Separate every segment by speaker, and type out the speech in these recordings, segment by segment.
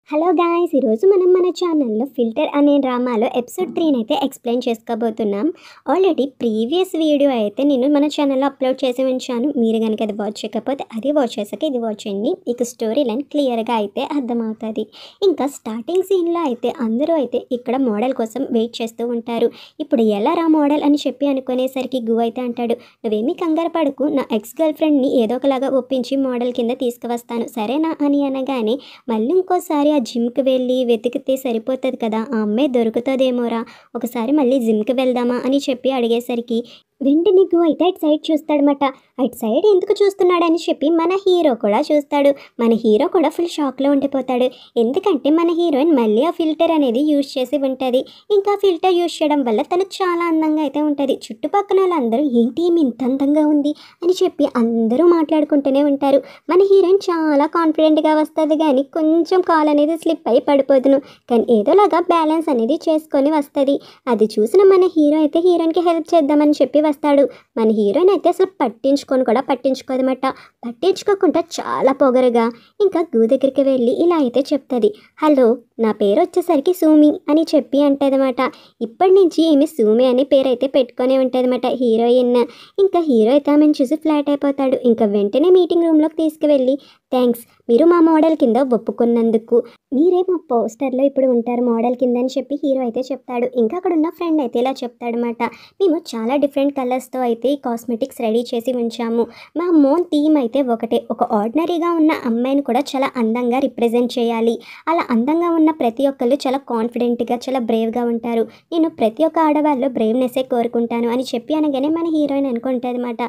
Speaker 1: Hello guys, ఈరోజు మనం మన ఛానల్లో ఫిల్టర్ అనే డ్రామాలో ఎపిసోడ్ 3 అయితే ఎక్స్ప్లెయిన్ చేసుకోబోతున్నాం. ఆల్రెడీ ప్రీవియస్ వీడియో అయితే నేను మన ఛానల్లో అప్లోడ్ చేసి ఉంచాను. మీరు కనుక అది వాచ్ చేయకపోతే అది వాచ్ చేసాక ఇది వాచ్ చేయండి. మీకు స్టోరీ లైన్ క్లియర్గా అయితే అర్థమవుతుంది. ఇంకా స్టార్టింగ్ సీన్లో అయితే అందరూ అయితే ఇక్కడ మోడల్ కోసం వెయిట్ చేస్తూ ఉంటారు. ఇప్పుడు ఎలా రా మోడల్ అని చెప్పి అనుకునేసరికి గు అయితే అంటాడు, నువ్వేమీ కంగారు పడకు, నా ఎక్స్ గర్ల్ ఫ్రెండ్ని ఏదో ఒకలాగా ఒప్పించి మోడల్ కింద తీసుకువస్తాను సరేనా అని అనగానే, మళ్ళీ ఇంకోసారి ఆ జిమ్కి వెళ్ళి వెతికితే సరిపోతుంది కదా, ఆ అమ్మాయి దొరుకుతుందేమోరా, ఒకసారి మళ్ళీ జిమ్కి వెళ్దామా అని చెప్పి అడిగేసరికి వెంటనే గు అయితే అటు సైడ్ చూస్తాడనమాట. అటు సైడ్ ఎందుకు చూస్తున్నాడని చెప్పి మన హీరో కూడా చూస్తాడు. మన హీరో కూడా ఫుల్ షాక్లో ఉండిపోతాడు. ఎందుకంటే మన హీరోయిన్ మళ్ళీ ఆ ఫిల్టర్ అనేది యూజ్ చేసి ఉంటుంది. ఇంకా ఫిల్టర్ యూజ్ చేయడం వల్ల తను చాలా అందంగా అయితే ఉంటుంది. చుట్టుపక్కల వాళ్ళందరూ ఏంటి ఏమి ఇంత అందంగా ఉంది అని చెప్పి అందరూ మాట్లాడుకుంటూనే ఉంటారు. మన హీరోయిన్ చాలా కాన్ఫిడెంట్గా వస్తుంది, కానీ కొంచెం కాల్ అనేది స్లిప్ అయి పడిపోదును, కానీ ఏదోలాగా బ్యాలెన్స్ అనేది చేసుకొని వస్తుంది. అది చూసిన మన హీరో అయితే హీరోయిన్కి హెల్ప్ చేద్దామని చెప్పి వస్తాడు. మన హీరోయిన్ అయితే అసలు పట్టించుకోదన్నమాట. పట్టించుకోకుండా చాలా పొగరుగా ఇంకా గు దగ్గరికి వెళ్ళి ఇలా అయితే చెప్తుంది, హలో, నా పేరు వచ్చేసరికి సూమి అని చెప్పి అంటదన్నమాట. ఇప్పటి నుంచి ఈమె సూమి అని పేరు అయితే పెట్టుకొని ఉంటుందన్నమాట హీరోయిన్. ఇంకా హీరో అయితే ఆమెను చూసి ఫ్లాట్ అయిపోతాడు. ఇంకా వెంటనే మీటింగ్ రూమ్లోకి తీసుకువెళ్ళి, థ్యాంక్స్, మీరు మా మోడల్ కింద ఒప్పుకున్నందుకు, మీరే మా పోస్టర్లో ఇప్పుడు ఉంటారు మోడల్ కింద అని చెప్పి హీరో అయితే చెప్తాడు. ఇంకా అక్కడ ఉన్న ఫ్రెండ్ అయితే ఇలా చెప్తాడనమాట, మేము చాలా డిఫరెంట్ కలర్స్తో అయితే ఈ కాస్మెటిక్స్ రెడీ చేసి ఉంచాము. మా మోన్ థీమ్ అయితే ఒకటే, ఒక ఆర్డినరీగా ఉన్న అమ్మాయిని కూడా చాలా అందంగా రిప్రజెంట్ చేయాలి. అలా అందంగా ఉన్న ప్రతి ఒక్కళ్ళు చాలా కాన్ఫిడెంట్గా చాలా బ్రేవ్గా ఉంటారు. నేను ప్రతి ఒక్క ఆడవాళ్ళు బ్రేవ్నెస్సే కోరుకుంటాను అని చెప్పి అనగానే మన హీరోయిన్ అనుకుంటుంది అనమాట,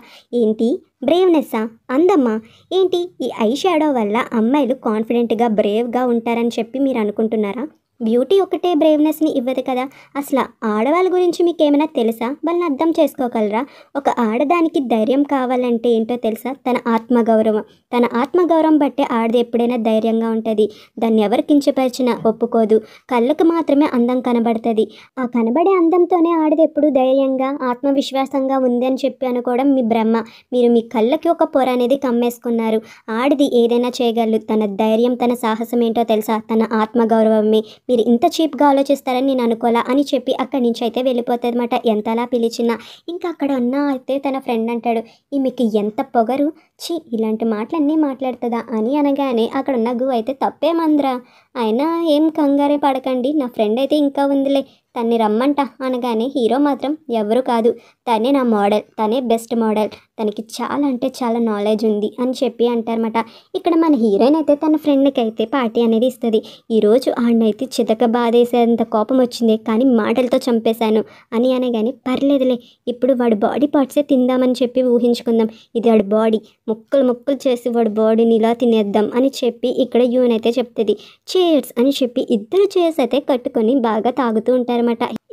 Speaker 1: ఏంటి బ్రేవ్నెస్సా, అందమ్మా, ఏంటి ఈ ఐ షాడో వల్ల అమ్మాయిలు కాన్ఫిడెంట్గా బ్రేవ్గా ఉంటారని చెప్పి మీరు అనుకుంటున్నారా? బ్యూటీ ఒకటే బ్రేవ్నెస్ని ఇవ్వదు కదా. అసలు ఆడవాళ్ళ గురించి మీకు ఏమైనా తెలుసా? వాళ్ళని అర్థం చేసుకోగలరా? ఒక ఆడదానికి ధైర్యం కావాలంటే ఏంటో తెలుసా? తన ఆత్మగౌరవం బట్టే ఆడది ఎప్పుడైనా ధైర్యంగా ఉంటుంది. దాన్ని ఎవరు కించపరిచినా ఒప్పుకోదు. కళ్ళకు మాత్రమే అందం కనబడుతుంది. ఆ కనబడే అందంతోనే ఆడది ఎప్పుడు ధైర్యంగా ఆత్మవిశ్వాసంగా ఉంది అని చెప్పి అనుకోవడం మీ భ్రమ. మీరు మీ కళ్ళకి ఒక పొర అనేది కమ్మేసుకున్నారు. ఆడది ఏదైనా చేయగలరు. తన ధైర్యం, తన సాహసం ఏంటో తెలుసా? తన ఆత్మగౌరవమే. మీరు ఇంత చీప్గా ఆలోచిస్తారని నేను అనుకోలా అని చెప్పి అక్కడి నుంచి అయితే వెళ్ళిపోతుంది అనమాట. ఎంతలా పిలిచినా. ఇంకా అక్కడ ఉన్న అయితే తన ఫ్రెండ్ అంటాడు, ఈమెకి ఎంత పొగరు, ఛీ, ఇలాంటి మాటలన్నీ మాట్లాడుతుందా అని అనగానే అక్కడ ఉన్న గు అయితే తప్పేమందిరా, అయినా ఏం కంగారే పడకండి, నా ఫ్రెండ్ అయితే ఇంకా ఉందిలే, తన్ని రమ్మంట అనగానే హీరో మాత్రం ఎవరు కాదు, తనే నా మోడల్, తనే బెస్ట్ మోడల్, తనకి చాలా అంటే చాలా నాలెడ్జ్ ఉంది అని చెప్పి అంటారన్నమాట. ఇక్కడ మన హీరోయిన్ అయితే తన ఫ్రెండ్కి అయితే పార్టీ అనేది ఇస్తుంది. ఈరోజు ఆడినైతే చితక బాధేసేంత కోపం వచ్చింది, కానీ మాటలతో చంపేశాను అని అనగానే, పర్లేదులే, ఇప్పుడు వాడి బాడీ పార్ట్సే తిందామని చెప్పి ఊహించుకుందాం, ఇది వాడి బాడీ, ముక్కలు చేసి వాడి బాడీని ఇలా తినేద్దాం అని చెప్పి ఇక్కడ యూన్ అయితే చెప్తుంది. చేర్స్ అని చెప్పి ఇద్దరు చేర్స్ అయితే కట్టుకొని బాగా తాగుతూ ఉంటారన్నమాట.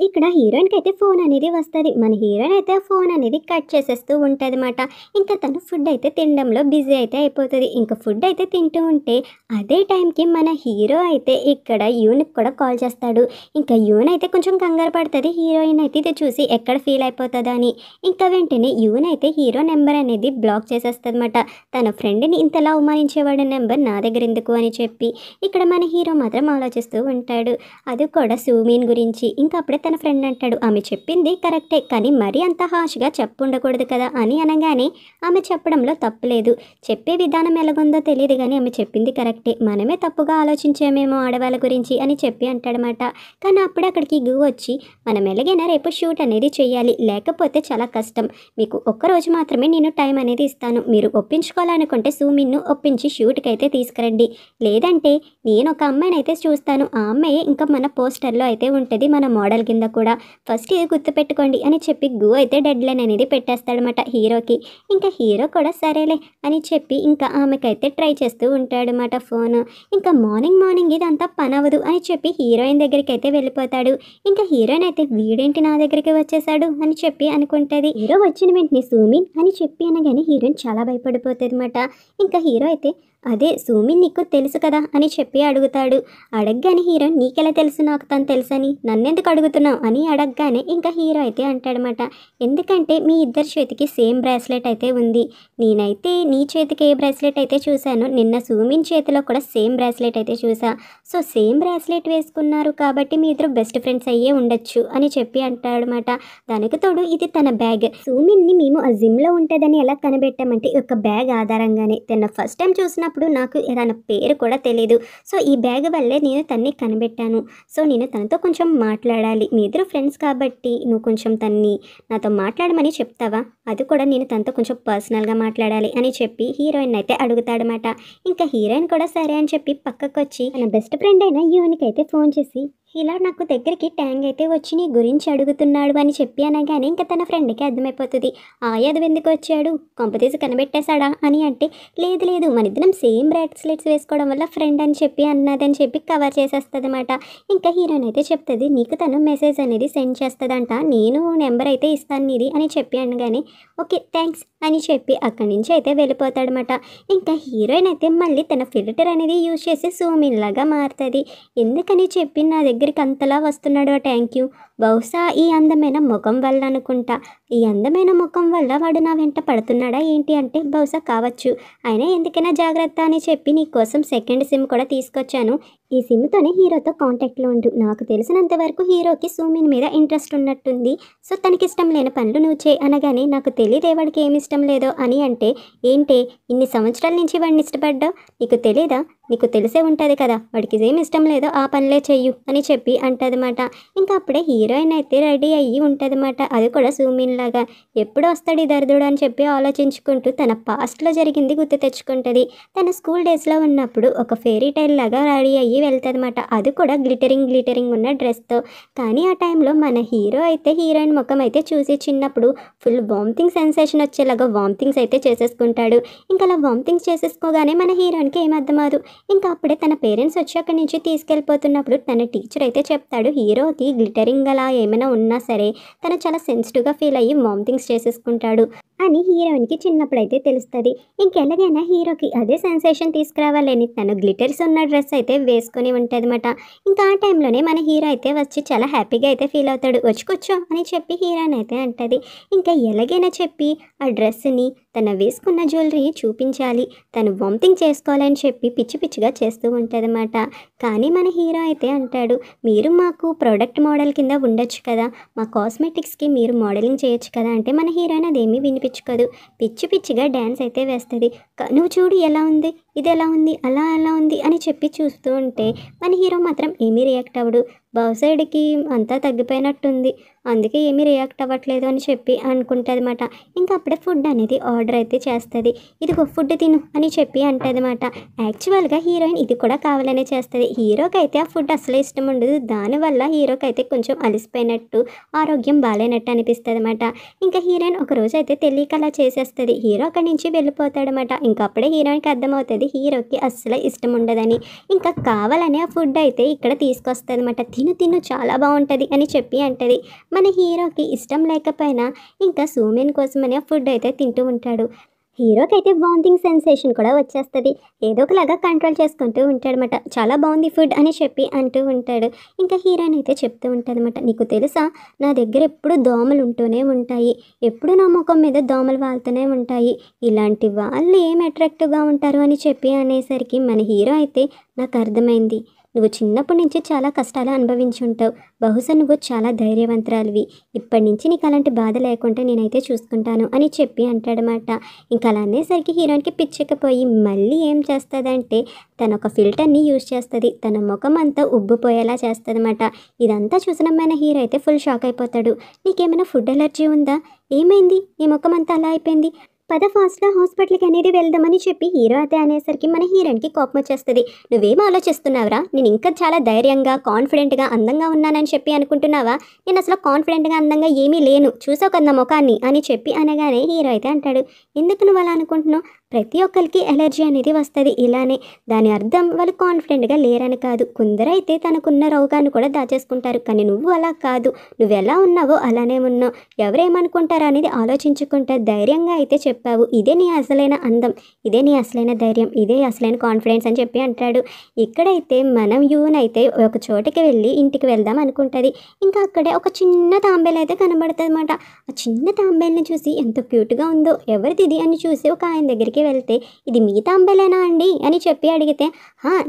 Speaker 1: ఇక్కడ హీరోయిన్కి అయితే ఫోన్ అనేది వస్తుంది. మన హీరోయిన్ అయితే ఫోన్ అనేది కట్ చేసేస్తూ ఉంటుంది అనమాట. ఇంకా తను ఫుడ్ అయితే తినడంలో బిజీ అయితే అయిపోతుంది. ఇంకా ఫుడ్ అయితే తింటూ ఉంటే అదే టైంకి మన హీరో అయితే ఇక్కడ యూన్కి కూడా కాల్ చేస్తాడు. ఇంకా యూన్ అయితే కొంచెం కంగారు పడుతుంది. హీరోయిన్ అయితే ఇది చూసి ఎక్కడ ఫీల్ అయిపోతుందా అని. ఇంకా వెంటనే యూన్ అయితే హీరో నెంబర్ అనేది బ్లాక్ చేసేస్తుంది అనమాట. తన ఫ్రెండ్ని ఇంతలా అవమానించేవాడు నెంబర్ నా దగ్గర ఎందుకు అని చెప్పి. ఇక్కడ మన హీరో మాత్రం ఆలోచిస్తూ ఉంటాడు, అది కూడా సూమీన్ గురించి. ఇంకా అప్పుడే తన ఫ్రెండ్ అంటాడు, ఆమె చెప్పింది కరెక్టే, కానీ మరీ అంత హాష్గా ఉండకూడదు కదా అని అనగానే, ఆమె చెప్పడంలో తప్పులేదు, చెప్పే విధానం ఎలాగుందో తెలియదు కానీ ఆమె చెప్పింది కరెక్టే, మనమే తప్పుగా ఆలోచించామేమో ఆడవాళ్ళ గురించి అని చెప్పి అంటాడనమాట. కానీ అప్పుడే అక్కడికి గు వచ్చి, మనం ఎలాగైనా రేపు షూట్ అనేది చేయాలి, లేకపోతే చాలా కష్టం, మీకు ఒక్కరోజు మాత్రమే నేను టైం అనేది ఇస్తాను, మీరు ఒప్పించుకోవాలనుకుంటే సూమిన్ను ఒప్పించి షూట్కి అయితే తీసుకురండి, లేదంటే నేను ఒక అమ్మాయిని అయితే చూస్తాను, ఆ అమ్మాయి ఇంకా మన పోస్టర్లో అయితే ఉంటుంది మన మోడల్ కింద కూడా, ఫస్ట్ ఇది గుర్తుపెట్టుకోండి అని చెప్పి గు అయితే డెడ్ లైన్ అనేది పెట్టేస్తాడనమాట హీరోకి. ఇంకా హీరో కూడా సరేలే అని చెప్పి ఇంకా ఆమెకైతే ట్రై చేస్తూ ఉంటాడనమాట ఫోన్. ఇంకా మార్నింగ్ ఇదంతా పని అవ్వదు అని చెప్పి హీరోయిన్ దగ్గరికి అయితే వెళ్ళిపోతాడు. ఇంకా హీరోయిన్ అయితే వీడేంటి నా దగ్గరికి వచ్చేసాడు అని చెప్పి అనుకుంటుంది. హీరో వచ్చిన వెంటనే సూమిన్ అని చెప్పి అనగానే హీరోయిన్ చాలా భయపడిపోతుంది అనమాట. ఇంకా హీరో అయితే అదే సూమి నీకు తెలుసు కదా అని చెప్పి అడుగుతాడు. అడగగానే హీరో నీకెలా తెలుసు నాకు తను తెలుసని, నన్నెందుకు అడుగుతున్నావు అని అడగగానే ఇంకా హీరో అయితే అంటాడనమాట, ఎందుకంటే మీ ఇద్దరి చేతికి సేమ్ బ్రాస్లెట్ అయితే ఉంది. నేనైతే నీ చేతికి ఏ బ్రాస్లెట్ అయితే చూశానో నిన్న సూమిన్ చేతిలో కూడా సేమ్ బ్రాస్లెట్ అయితే చూసా. సో సేమ్ బ్రాస్లెట్ వేసుకున్నారు కాబట్టి మీ ఇద్దరు బెస్ట్ ఫ్రెండ్స్ అయ్యే ఉండొచ్చు అని చెప్పి అంటాడనమాట. దానికి తోడు ఇది తన బ్యాగ్. సూమిన్ని మేము ఆ జిమ్లో ఉంటుందని ఎలా కనిపెట్టామంటే ఈ యొక్క బ్యాగ్ ఆధారంగానే. తన ఫస్ట్ టైం చూసినప్పుడు నాకు తన పేరు కూడా తెలియదు. సో ఈ బ్యాగ్ వల్లే నేను తన్ని కనిపెట్టాను. సో నేను తనతో కొంచెం మాట్లాడాలి, మీ ఇద్దరు ఫ్రెండ్స్ కాబట్టి నువ్వు కొంచెం తన్ని నాతో మాట్లాడమని చెప్తావా, అది కూడా నేను తనతో కొంచెం పర్సనల్గా మాట్లాడాలి అని చెప్పి హీరోయిన్ అయితే అడుగుతాడనమాట. ఇంకా హీరోయిన్ కూడా సరే అని చెప్పి పక్కకు వచ్చి తన బెస్ట్ ఫ్రెండ్ అయిన యూనికి అయితే ఫోన్ చేసి ఇలా నాకు దగ్గరికి ట్యాంగ్ అయితే వచ్చి నీ గురించి అడుగుతున్నాడు అని చెప్పి అనగానే ఇంకా తన ఫ్రెండ్కి అర్థమైపోతుంది. యాదవ్ ఎందుకు వచ్చాడు, కొంపతీసి కనిపెట్టేశాడా అని అంటే లేదు లేదు మన ఇద్దరం సేమ్ బ్రాస్లెట్స్ వేసుకోవడం వల్ల ఫ్రెండ్ అని చెప్పి అన్నదని చెప్పి కవర్ చేసేస్తుంది అనమాట. ఇంకా హీరోయిన్ అయితే చెప్తుంది నీకు తను మెసేజ్ అనేది సెండ్ చేస్తుందంట, నేను నెంబర్ అయితే ఇస్తాను నీది అని చెప్పి అనగానే ఓకే థ్యాంక్స్ అని చెప్పి అక్కడి నుంచి అయితే వెళ్ళిపోతాడనమాట. ఇంకా హీరోయిన్ అయితే మళ్ళీ తన ఫిల్టర్ అనేది యూజ్ చేసి సూమిన్ లాగా మారుతుంది. ఎందుకని చెప్పి నా దగ్గరికి అంతలా వస్తున్నాడు ఆ థ్యాంక్ యూ, బహుశా ఈ అందమైన ముఖం వల్ల అనుకుంటా. ఈ అందమైన ముఖం వల్ల వాడు నా వెంట పడుతున్నాడా ఏంటి అంటే బహుశా కావచ్చు. అయినా ఎందుకైనా జాగ్రత్త అని చెప్పి నీ కోసం సెకండ్ సిమ్ కూడా తీసుకొచ్చాను. ఈ సిమ్తోనే హీరోతో కాంటాక్ట్లో ఉండు. నాకు తెలిసినంత వరకు హీరోకి సూమిన్ మీద ఇంట్రెస్ట్ ఉన్నట్టుంది. సో తనకి ఇష్టం లేని పనులు నువ్వు చేయి అనగానే నాకు తెలియదే వాడికి ఏమి ఇష్టం లేదో అని అంటే ఏంటే ఇన్ని సంవత్సరాల నుంచి వాడిని ఇష్టపడ్డావు, నీకు తెలీదా, నీకు తెలిసే ఉంటుంది కదా వాడికి ఏమి ఇష్టం లేదో ఆ పనులే చెయ్యు అని చెప్పి అంటదన్నమాట. ఇంకా అప్పుడే హీరోయిన్ అయితే రెడీ అయ్యి ఉంటుందన్నమాట. అది కూడా సూమిన్ లాగా. ఎప్పుడు వస్తాడు ఈ దరిద్రుడు అని చెప్పి ఆలోచించుకుంటూ తన పాస్ట్లో జరిగింది గుర్తు తెచ్చుకుంటుంది. తన స్కూల్ డేస్లో ఉన్నప్పుడు ఒక ఫెయిరీ టైల్ లాగా రెడీ అయ్యి వెళ్తుందన్నమాట. అది కూడా గ్లిటరింగ్ ఉన్న డ్రెస్తో. కానీ ఆ టైంలో మన హీరో అయితే హీరోయిన్ ముఖం అయితే చూసి చిన్నప్పుడు ఫుల్ వామిటింగ్ సెన్సేషన్ వచ్చేలాగా వామిటింగ్స్ అయితే చేసేసుకుంటాడు. ఇంకా అలా వామిటింగ్స్ చేసేసుకోగానే మన హీరోయిన్కి ఏమర్థమవుదు. ఇంకా అప్పుడే తన పేరెంట్స్ వచ్చి అక్కడి నుంచి తీసుకెళ్ళిపోతున్నప్పుడు తన టీచర్ అయితే చెప్తాడు హీరోకి గ్లిటరింగ్ అలా ఏమైనా ఉన్నా సరే తను చాలా సెన్సిటివ్గా ఫీల్ అయ్యి వామిటింగ్స్ చేసేసుకుంటాడు అని హీరోయిన్కి చిన్నప్పుడైతే తెలుస్తుంది. ఇంకెలాగైనా హీరోకి అదే సెన్సేషన్ తీసుకురావాలని తను గ్లిటర్స్ ఉన్న డ్రెస్ అయితే వేసుకొని ఉంటుంది అనమాట. ఇంకా ఆ టైంలోనే మన హీరో అయితే వచ్చి చాలా హ్యాపీగా అయితే ఫీల్ అవుతాడు. వచ్చి కూర్చో అని చెప్పి హీరోయిన్ అయితే అంటది. ఇంకా ఎలాగైనా చెప్పి ఆ డ్రెస్ని తను వేసుకున్న జ్యువెలరీ చూపించాలి, తను వామిటింగ్ చేసుకోవాలని చెప్పి పిచ్చి పిచ్చిగా చేస్తూ ఉంటుంది అనమాట. కానీ మన హీరో అయితే అంటాడు మీరు మాకు ప్రోడక్ట్ మోడల్ కింద ఉండొచ్చు కదా, మా కాస్మెటిక్స్కి మీరు మోడలింగ్ చేయొచ్చు కదా అంటే మన హీరోయిన్ అదేమీ వినిపించుకోదు. పిచ్చి పిచ్చిగా డ్యాన్స్ అయితే వేస్తుంది. నువ్వు చూడు ఎలా ఉంది, ఇది ఎలా ఉంది, అలా ఎలా ఉంది అని చెప్పి చూస్తూ ఉంటే మన హీరో మాత్రం ఏమీ రియాక్ట్ అవ్వడు. బహుశైడ్కి అంతా తగ్గిపోయినట్టుంది, అందుకే ఏమీ రియాక్ట్ అవ్వట్లేదు అని చెప్పి అనుకుంటుంది అనమాట. ఇంకా అప్పుడే ఫుడ్ అనేది ఆర్డర్ అయితే చేస్తుంది. ఇదిగో ఫుడ్ తిను అని చెప్పి అంటుంది అనమాట. యాక్చువల్గా హీరోయిన్ ఇది కూడా కావాలనే చేస్తుంది. హీరోకి అయితే ఆ ఫుడ్ అసలు ఇష్టం ఉండదు. దానివల్ల హీరోకి అయితే కొంచెం అలసిపోయినట్టు ఆరోగ్యం బాగాలేనట్టు అనిపిస్తుంది అనమాట. ఇంకా హీరోయిన్ ఒక రోజు అయితే తెలియక అలా చేసేస్తుంది. హీరో అక్కడి నుంచి వెళ్ళిపోతాడనమాట. ఇంకా అప్పుడే హీరోయిన్కి అర్థమవుతుంది హీరోకి అస్సలు ఇష్టం ఉండదని. ఇంకా కావాలని ఆ ఫుడ్ అయితే ఇక్కడ తీసుకొస్తుంది అనమాట. తిను చాలా బాగుంటుంది అని చెప్పి అంటది. మన హీరోకి ఇష్టం లేకపోయినా ఇంకా సూమిన్ కోసమని ఆ ఫుడ్ అయితే తింటూ ఉంటాడు. హీరోకి అయితే వామిటింగ్ సెన్సేషన్ కూడా వచ్చేస్తుంది. ఏదో ఒకలాగా కంట్రోల్ చేసుకుంటూ ఉంటాడనమాట. చాలా బాగుంది ఫుడ్ అని చెప్పి అంటూ ఉంటాడు. ఇంకా హీరోయిన్ అయితే చెప్తూ ఉంటుంది అనమాట, నీకు తెలుసా నా దగ్గర ఎప్పుడు దోమలు ఉంటూనే ఉంటాయి, ఎప్పుడు నా ముఖం మీద దోమలు వాళ్తూనే ఉంటాయి, ఇలాంటి వాళ్ళు ఏం అట్రాక్టివ్గా ఉంటారు అని చెప్పి అనేసరికి మన హీరో అయితే నాకు అర్థమైంది, నువ్వు చిన్నప్పటి నుంచి చాలా కష్టాలు అనుభవించి ఉంటావు, బహుశా నువ్వు చాలా ధైర్యవంతురాలివి, ఇప్పటి నుంచి నీకు అలాంటి బాధ లేకుండా నేనైతే చూసుకుంటాను అని చెప్పి అంటాడనమాట. ఇంకా అలా అనేసరికి హీరోయిన్కి పిచ్చెక్కిపోయి మళ్ళీ ఏం చేస్తుందంటే తను ఒక ఫిల్టర్ని యూజ్ చేస్తుంది. తన ముఖం అంతా ఉబ్బిపోయేలా చేస్తుంది అనమాట. ఇదంతా చూసిన మన హీరో అయితే ఫుల్ షాక్ అయిపోతాడు. నీకేమైనా ఫుడ్ ఎలర్జీ ఉందా, ఏమైంది, నీ ముఖం అంతా అలా అయిపోయింది, పద ఫాస్ట్గా హాస్పిటల్కి అనేది వెళ్దామని చెప్పి హీరో అయితే అనేసరికి మన హీరోయిన్కి కోపం వచ్చేస్తుంది. నువ్వేం ఆలోచిస్తున్నావురా, నేను ఇంకా చాలా ధైర్యంగా కాన్ఫిడెంట్గా అందంగా ఉన్నానని చెప్పి అనుకుంటున్నావా, నేను అసలు కాన్ఫిడెంట్గా అందంగా ఏమీ లేను, చూసావు కదా నా ముఖాన్ని అని చెప్పి అనగానే హీరో అయితే అంటాడు, ఎందుకు నువ్వు అలా అనుకుంటున్నావు, ప్రతి ఒక్కరికి ఎలర్జీ అనేది వస్తుంది ఇలానే. దాని అర్థం వాళ్ళు కాన్ఫిడెంట్గా లేరని కాదు. కొందరైతే తనకున్న రోగాన్ని కూడా దాచేసుకుంటారు. కానీ నువ్వు అలా కాదు. నువ్వు ఎలా ఉన్నావో అలానే ఉన్నావు. ఎవరేమనుకుంటారా అనేది ఆలోచించుకుంటా ధైర్యంగా అయితే చెప్పావు. ఇదే నీ అసలైన అందం, ఇదే నీ అసలైన ధైర్యం, ఇదే అసలైన కాన్ఫిడెన్స్ అని చెప్పి అంటాడు. ఇక్కడైతే మనం యూనైతే ఒక చోటికి వెళ్ళి ఇంటికి వెళ్దాం అనుకుంటుంది. ఇంకా అక్కడే ఒక చిన్న తాంబేలు అయితే కనబడుతుంది అన్నమాట. ఆ చిన్న తాంబేల్ని చూసి ఎంత క్యూట్గా ఉందో, ఎవరిది అని చూసి ఒక ఆయన దగ్గరికి వెళ్తే, ఇది మీ తాంబేలేనా అండి అని చెప్పి అడిగితే,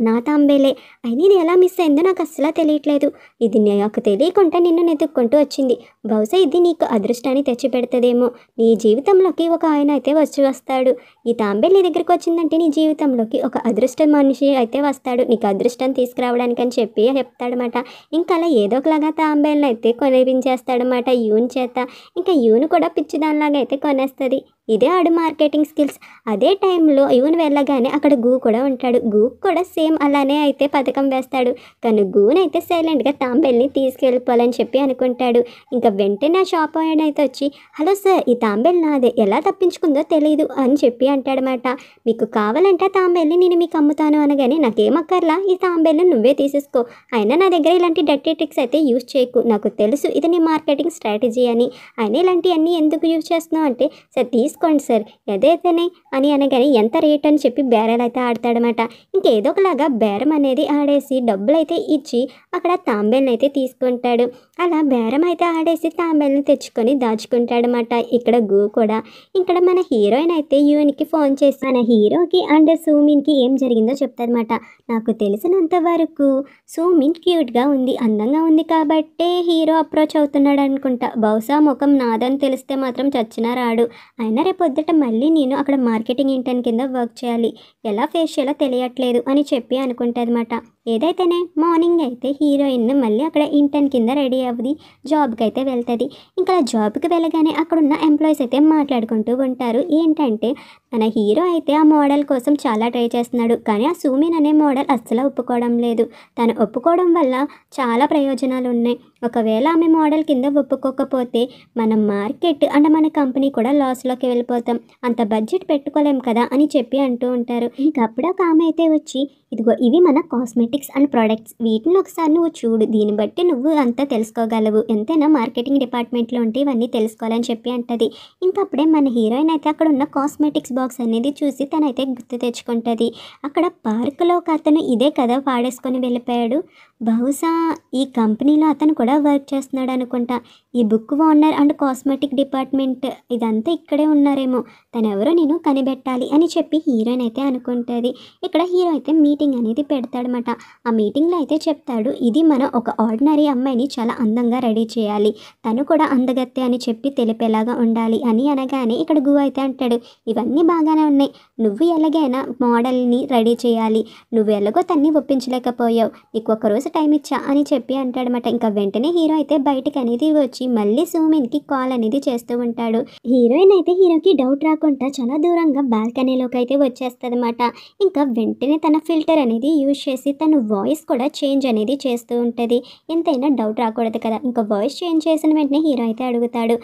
Speaker 1: నా తాంబేలే, అయినా ఇది ఎలా మిస్ అయిందో నాకు అస్సలు తెలియట్లేదు. ఇది నాకు తెలియకుండా నిన్ను వెతుక్కుంటూ వచ్చింది. బహుశా ఇది నీకు అదృష్టాన్ని తెచ్చి పెడుతుందేమో. నీ జీవితంలోకి ఒక ఆయన అయితే వస్తాడు. ఈ తాంబేలు నీ దగ్గరికి వచ్చిందంటే నీ జీవితంలోకి ఒక అదృష్ట మనిషి అయితే వస్తాడు, నీకు అదృష్టం తీసుకురావడానికి అని చెప్పి చెప్తాడనమాట. ఇంకా అలా ఏదో ఒకలాగా తాంబేలను అయితే కొనిపించేస్తాడనమాట యూన్ చేత. ఇంకా యూను కూడా పిచ్చిదానిలాగా అయితే కొనేస్తుంది. ఇదే ఆడు మార్కెటింగ్ స్కిల్స్. అదే టైంలో యూన్ వెళ్ళగానే అక్కడ గూ కూడా ఉంటాడు. గూ కూడా సేమ్ అలానే అయితే పథకం వేస్తాడు. కానీ గూనైతే సైలెంట్గా తాంబేల్ని తీసుకెళ్ళిపోవాలని చెప్పి అనుకుంటాడు. ఇంకా వెంటనే ఆ షాప్ అయితే వచ్చి, హలో సార్, ఈ తాంబేల్ నాదే, ఎలా తప్పించుకుందో తెలియదు అని చెప్పి అంటాడనమాట. మీకు కావాలంటే ఆ తాంబేల్ని నేను మీకు అమ్ముతాను అనగానే, నాకేమక్కర్లా, ఈ తాంబేల్ని నువ్వే తీసేసుకో, అయినా నా దగ్గర ఇలాంటి డర్టీ ట్రిక్స్ అయితే యూజ్ చేయకు, నాకు తెలుసు ఇది నీ మార్కెటింగ్ స్ట్రాటజీ అని, అయినా ఇలాంటివన్నీ ఎందుకు యూజ్ చేస్తున్నావు అంటే, సార్ తీసుకోండి సార్, ఏదైతేనే అని అనగానే ఎంత రేట్ అని చెప్పి బేరాలు అయితే ఆడతాడనమాట. ఇంకేదో ఒకలాగా బేరం అనేది ఆడేసి డబ్బులు అయితే ఇచ్చి అక్కడ తాంబేల్ని అయితే తీసుకుంటాడు. అలా బేరం అయితే ఆడేసి తాంబేల్ని తెచ్చుకొని దాచుకుంటాడనమాట. ఇక్కడ గూ కూడా ఇక్కడ మన హీరోయిన్ అయితే యూన్కి ఫోన్ చేసి మన హీరోకి అండ్ సూమిన్కి ఏం జరిగిందో చెప్తాదన్నమాట. నాకు తెలిసినంత వరకు సూమిన్ క్యూట్గా ఉంది, అందంగా ఉంది కాబట్టే హీరో అప్రోచ్ అవుతున్నాడు అనుకుంటా. బహుశా ముఖం నాదని తెలిస్తే మాత్రం చచ్చినా రాడు. అయినా రేపొద్దుట మళ్ళీ నేను అక్కడ మార్కెటింగ్ ఇంటర్న్ కింద వర్క్ చేయాలి, ఎలా ఫేస్ చేయాలో తెలియట్లేదు అని చెప్పి అనుకుంటుంది అనమాట. ఏదైతేనే మార్నింగ్ అయితే హీరోయిన్ మళ్ళీ అక్కడ ఇంటర్న్ కింద రెడీ అవ్వది, జాబ్కి అయితే వెళ్తుంది. ఇంకా జాబ్కి వెళ్ళగానే అక్కడున్న ఎంప్లాయీస్ అయితే మాట్లాడుకుంటూ ఉంటారు. ఏంటంటే మన హీరో అయితే ఆ మోడల్ కోసం చాలా ట్రై చేస్తున్నాడు, కానీ ఆ సూమిన్ అనే మోడల్ అస్సలు ఒప్పుకోవడం లేదు. తను ఒప్పుకోవడం వల్ల చాలా ప్రయోజనాలు ఉన్నాయి. ఒకవేళ ఆమె మోడల్ కింద ఒప్పుకోకపోతే మన మార్కెట్ అండ్ మన కంపెనీ కూడా లాస్లోకి వెళ్ళిపోతాం, అంత బడ్జెట్ పెట్టుకోలేం కదా అని చెప్పి అంటూ ఉంటారు. ఇంకప్పుడు ఒక ఆమె అయితే వచ్చి, ఇదిగో ఇవి మన కాస్మెటిక్స్ అండ్ ప్రోడక్ట్స్, వీటిని ఒకసారి నువ్వు చూడు, దీన్ని బట్టి నువ్వు అంతా తెలుసుకోగలవు, ఎంతైనా మార్కెటింగ్ డిపార్ట్మెంట్లో ఉంటే ఇవన్నీ తెలుసుకోవాలని చెప్పి అంటది. ఇంకప్పుడే మన హీరోయిన్ అయితే అక్కడ ఉన్న కాస్మెటిక్స్ బాక్స్ అనేది చూసి తనైతే గుర్తు తెచ్చుకుంటుంది. అక్కడ పార్కులో ఒక అతను ఇదే కదా వాడేసుకొని వెళ్ళిపోయాడు, బహుశా ఈ కంపెనీలో అతను కూడా వర్క్ చేస్తున్నాడు అనుకుంటా. ఈ book owner and cosmetic department ఇదంతా ఇక్కడే ఉన్నారేమో, తను ఎవరో నేను కనిపెట్టాలి అని చెప్పి హీరోయిన్ అయితే అనుకుంటుంది. ఇక్కడ హీరో అయితే మీటింగ్ అనేది పెడతాడనమాట. ఆ మీటింగ్లో అయితే చెప్తాడు, ఇది మనం ఒక ఆర్డినరీ అమ్మాయిని చాలా అందంగా రెడీ చేయాలి, తను కూడా అందగత్తే అని చెప్పి తెలిపేలాగా ఉండాలి అని అనగానే ఇక్కడ గు అయితే అంటాడు, ఇవన్నీ బాగానే ఉన్నాయి, నువ్వు ఎలాగైనా మోడల్ని రెడీ చేయాలి, నువ్వు ఎలాగో తన్ని ఒప్పించలేకపోయావు, నీకు ఒకరోజు టైం ఇచ్చా అని చెప్పి అంటాడనమాట. ఇంకా వెంటనే హీరో అయితే బయటకు అనేది వచ్చి మళ్ళీ సూమిన్కి కాల్ అనేది చేస్తూ ఉంటాడు. హీరోయిన్ అయితే హీరోకి డౌట్ రాకుండా చాలా దూరంగా బాల్కనీలోకి అయితే వచ్చేస్తుంది అనమాట. ఇంకా వెంటనే తన ఫిల్టర్ అనేది యూజ్ చేసి తన వాయిస్ కూడా చేంజ్ అనేది చేస్తూ ఉంటుంది. ఎంతైనా డౌట్ రాకూడదు కదా. ఇంకా వాయిస్ చేంజ్ చేసిన వెంటనే హీరో అయితే అడుగుతాడు,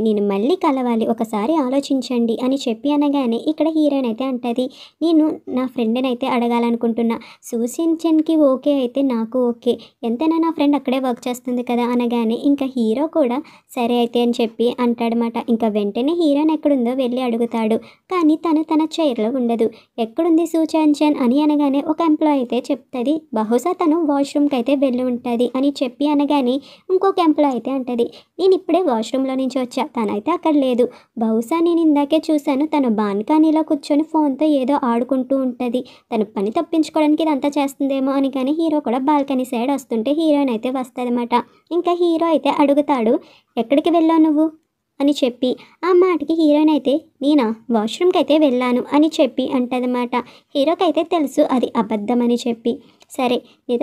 Speaker 1: నేను మళ్ళీ కలవాలి, ఒకసారి ఆలోచించండి అని చెప్పి అనగానే ఇక్కడ హీరోయిన్ అయితే అంటది, నేను నా ఫ్రెండ్ని అయితే అడగాలనుకుంటున్నా, సూచించన్కి ఓకే అయితే నాకు ఓకే, ఎంతైనా నా ఫ్రెండ్ అక్కడే వర్క్ చేస్తుంది కదా అనగానే ఇంకా హీరో కూడా సరే అయితే అని చెప్పి అంటాడనమాట. ఇంకా వెంటనే హీరోయిన్ ఎక్కడుందో వెళ్ళి అడుగుతాడు, కానీ తన చైర్లో ఉండదు. ఎక్కడుంది సూచంచన్ అని అనగానే ఒక ఎంప్లాయీ అయితే చెప్తుంది, బహుశా తను వాష్రూమ్కి అయితే వెళ్ళి ఉంటుంది అని చెప్పి అనగానే ఇంకొక ఎంప్లాయీ అయితే అంటది, నేను ఇప్పుడే వాష్రూమ్లో నుంచి వచ్చా, తనైతే అక్కడ లేదు, బహుశా నేను ఇందాకే చూశాను, తను బాల్కనీలో కూర్చొని ఫోన్తో ఏదో ఆడుకుంటూ ఉంటుంది, తను పని తప్పించుకోవడానికి ఇదంతా చేస్తుందేమో అని. కానీ హీరో కూడా బాల్కనీ సైడ్ వస్తుంటే హీరోయిన్ అయితే వస్తుందన్నమాట. ఇంకా హీరో అయితే అడుగుతాడు, ఎక్కడికి వెళ్ళావు నువ్వు అని చెప్పి. ఆ మాటకి హీరోయిన్ అయితే, నేనా వాష్రూమ్కి అయితే వెళ్ళాను అని చెప్పి అంటదన్నమాట. హీరోకి అయితే తెలుసు అది అబద్ధం అని చెప్పి, సరే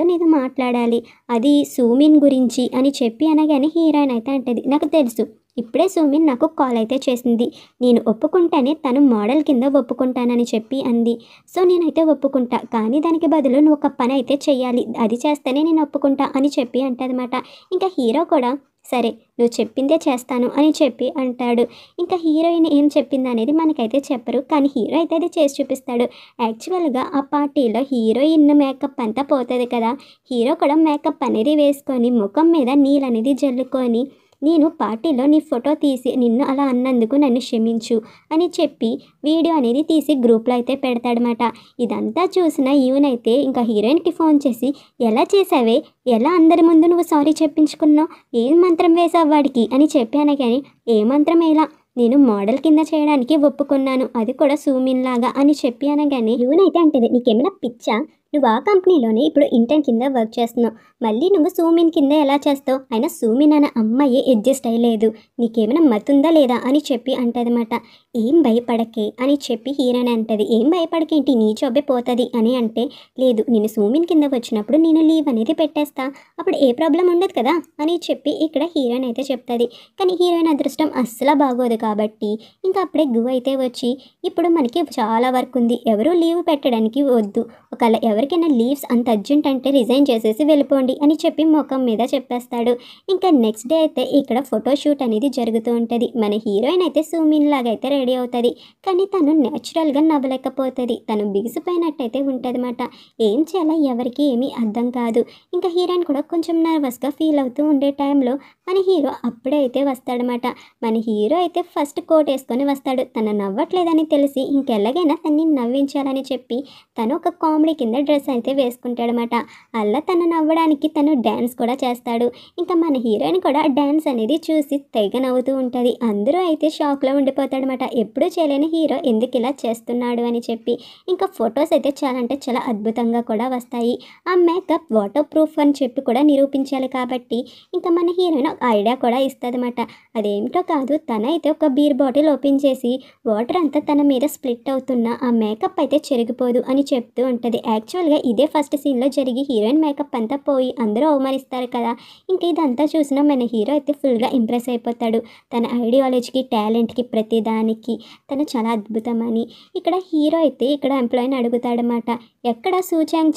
Speaker 1: నీతో మాట్లాడాలి, అది సూమిన్ గురించి అని చెప్పి అనగానే హీరోయిన్ అయితే అంటది, నాకు తెలుసు, ఇప్పుడే సూమిన్ నాకు కాల్ అయితే చేసింది, నేను ఒప్పుకుంటానే తను మోడల్ కింద ఒప్పుకుంటానని చెప్పి అంది, సో నేనైతే ఒప్పుకుంటా, కానీ దానికి బదులు నువ్వు ఒక పని అయితే చెయ్యాలి, అది చేస్తేనే నేను ఒప్పుకుంటా అని చెప్పి అంటదన్నమాట. ఇంకా హీరో కూడా సరే నువ్వు చెప్పిందే చేస్తాను అని చెప్పి అంటాడు. ఇంకా హీరోయిన్ ఏం చెప్పింది అనేది మనకైతే చెప్పరు, కానీ హీరో అయితే అది చేసి చూపిస్తాడు. యాక్చువల్గా ఆ పార్టీలో హీరోయిన్ మేకప్ అంతా పోతుంది కదా, హీరో కూడా మేకప్ అనేది వేసుకొని ముఖం మీద నీళ్ళు అనేది జల్లుకొని నేను పార్టీలో నీ ఫోటో తీసి నిన్ను అలా అన్నందుకు నన్ను క్షమించు అని చెప్పి వీడియో అనేది తీసి గ్రూప్లో అయితే పెడతాడనమాట. ఇదంతా చూసిన ఈవెనైతే ఇంకా హీరోయిన్కి ఫోన్ చేసి ఎలా చేసావే, ఎలా అందరి ముందు నువ్వు సారీ చెప్పించుకున్నావు, ఏం మంత్రం వేసావు వాడికి అని చెప్పాను. కానీ ఏ మంత్రం ఎలా, నేను మోడల్ కింద చేయడానికి ఒప్పుకున్నాను, అది కూడా సూమిన్ లాగా అని చెప్పి అనగానే ఈవెనైతే అంటది, నీకేమైనా పిచ్చా, నువ్వు ఆ కంపెనీలోనే ఇప్పుడు ఇంటర్న్ కింద వర్క్ చేస్తున్నావు, మళ్ళీ నువ్వు సూమిన్ కింద ఎలా చేస్తావు, అయినా సూమిన్ అనే అమ్మాయి అడ్జస్ట్ అయ్యలేదు, నీకేమైనా మతుందా లేదా అని చెప్పి అంటదన్నమాట. ఏం భయపడకే అని చెప్పి హీరోయిన్ అంటది. ఏం భయపడకేంటి, నీ జాబే పోతుంది అని అంటే, లేదు నేను సూమిన్ కింద వచ్చినప్పుడు నేను లీవ్ అనేది పెట్టేస్తా, అప్పుడు ఏ ప్రాబ్లం ఉండదు కదా అని చెప్పి ఇక్కడ హీరోయిన్ అయితే చెప్తుంది. కానీ హీరోయిన్ అదృష్టం అస్సలు బాగోదు కాబట్టి ఇంకా అప్పుడే గు అయితే వచ్చి, ఇప్పుడు మనకి చాలా వర్క్ ఉంది, ఎవరు లీవ్ పెట్టడానికి వద్దు, ఒకవేళ ఎవరికైనా లీవ్స్ అంత అర్జెంట్ అంటే రిజైన్ చేసేసి వెళ్ళిపోండి అని చెప్పి ముఖం మీద చెప్పేస్తాడు. ఇంకా నెక్స్ట్ డే అయితే ఇక్కడ ఫోటోషూట్ అనేది జరుగుతూ ఉంటుంది. మన హీరోయిన్ అయితే సూమిన్ లాగా అయితే రెడీ అవుతుంది, కానీ తను న్యాచురల్గా నవ్వలేకపోతుంది, తను బిగిసిపోయినట్టయితే ఉంటుంది అన్నమాట. ఏం చేయాలో ఎవరికి ఏమీ అర్థం కాదు. ఇంకా హీరోయిన్ కూడా కొంచెం నర్వస్గా ఫీల్ అవుతూ ఉండే టైంలో మన హీరో అప్పుడే అయితే వస్తాడనమాట. మన హీరో అయితే ఫస్ట్ కోట్ వేసుకొని వస్తాడు. తను నవ్వట్లేదని తెలిసి ఇంకెలాగైనా తన్ని నవ్వించాలని చెప్పి తను ఒక కామెడీ కింద డ్రెస్ అయితే వేసుకుంటాడనమాట. అలా తను నవ్వడానికి తను డ్యాన్స్ కూడా చేస్తాడు. ఇంకా మన హీరోయిన్ కూడా డ్యాన్స్ అనేది చూసి తెగ నవ్వుతూ ఉంటుంది. అందరూ అయితే షాక్లో ఉండిపోతాడనమాట, ఎప్పుడూ చేయలేని హీరో ఎందుకు ఇలా చేస్తున్నాడు అని చెప్పి. ఇంకా ఫొటోస్ అయితే చాలా అంటే చాలా అద్భుతంగా కూడా వస్తాయి. ఆ మేకప్ వాటర్ ప్రూఫ్ అని చెప్పి కూడా నిరూపించాలి కాబట్టి ఇంకా మన హీరోయిన్ ఒక ఐడియా కూడా ఇస్తుందన్నమాట. అదేమిటో కాదు, తనైతే ఒక బీర్ బాటిల్ ఓపెన్ చేసి వాటర్ అంతా తన మీద స్ప్లిట్ అవుతున్న ఆ మేకప్ అయితే చెరిగిపోదు అని చెప్తూ ఉంటుంది. యాక్చువల్గా ఇదే ఫస్ట్ సీన్లో జరిగి హీరోయిన్ మేకప్ అంతా పోయి అందరూ అవమానిస్తారు కదా. ఇంకా ఇదంతా చూసిన మన హీరో అయితే ఫుల్గా ఇంప్రెస్ అయిపోతాడు. తన ఐడియాలజీకి, టాలెంట్కి, ప్రతిదానికి తను చాలా అద్భుతమని. ఇక్కడ హీరో అయితే ఇక్కడ ఎంప్లాయీని అడుగుతాడనమాట, ఎక్కడ సూచాంగ్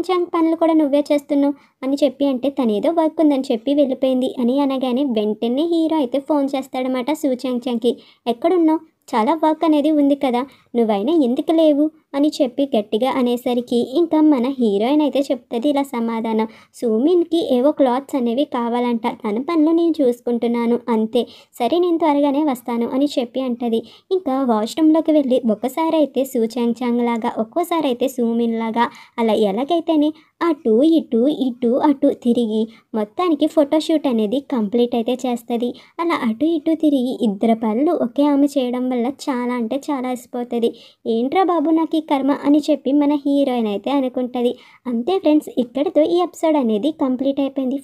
Speaker 1: చాంగ్ పనులు కూడా నువ్వే చేస్తున్నావు అని చెప్పి అంటే తను ఏదో వర్క్ ఉందని చెప్పి వెళ్ళిపోయింది అని అనగానే వెంటనే హీరో అయితే ఫోన్ చేస్తాడనమాట సూచాంగ్ చాంగ్కి. ఎక్కడున్నావు, చాలా వర్క్ అనేది ఉంది కదా, నువ్వైనా ఎందుకు లేవు అని చెప్పి గట్టిగా అనేసరికి ఇంకా మన హీరోయిన్ అయితే చెప్తుంది ఇలా సమాధానం, సూమిన్కి ఏవో క్లాత్స్ అనేవి కావాలంట, తన పనులు నేను చూసుకుంటున్నాను అంతే, సరే నేను త్వరగానే వస్తాను అని చెప్పి అంటది. ఇంకా వాష్రూమ్లోకి వెళ్ళి ఒకసారి అయితే సూచాంగ్ చాంగ్ లాగా, ఒక్కోసారి అయితే సూమిన్ లాగా అలా ఎలాగైతేనే అటు ఇటు ఇటు అటు తిరిగి మొత్తానికి ఫోటోషూట్ అనేది కంప్లీట్ అయితే చేస్తుంది. అలా అటు ఇటు తిరిగి ఇద్దరు పనులు ఒకే ఆమె చేయడం వల్ల చాలా అంటే చాలా అలసిపోతుంది. ఏంట్రా బాబు నాకు ఈ కర్మ అని చెప్పి మన హీరోయిన్ అయితే అనుకుంటుంది. అంతే ఫ్రెండ్స్, ఇక్కడితో ఈ ఎపిసోడ్ అనేది కంప్లీట్ అయిపోయింది.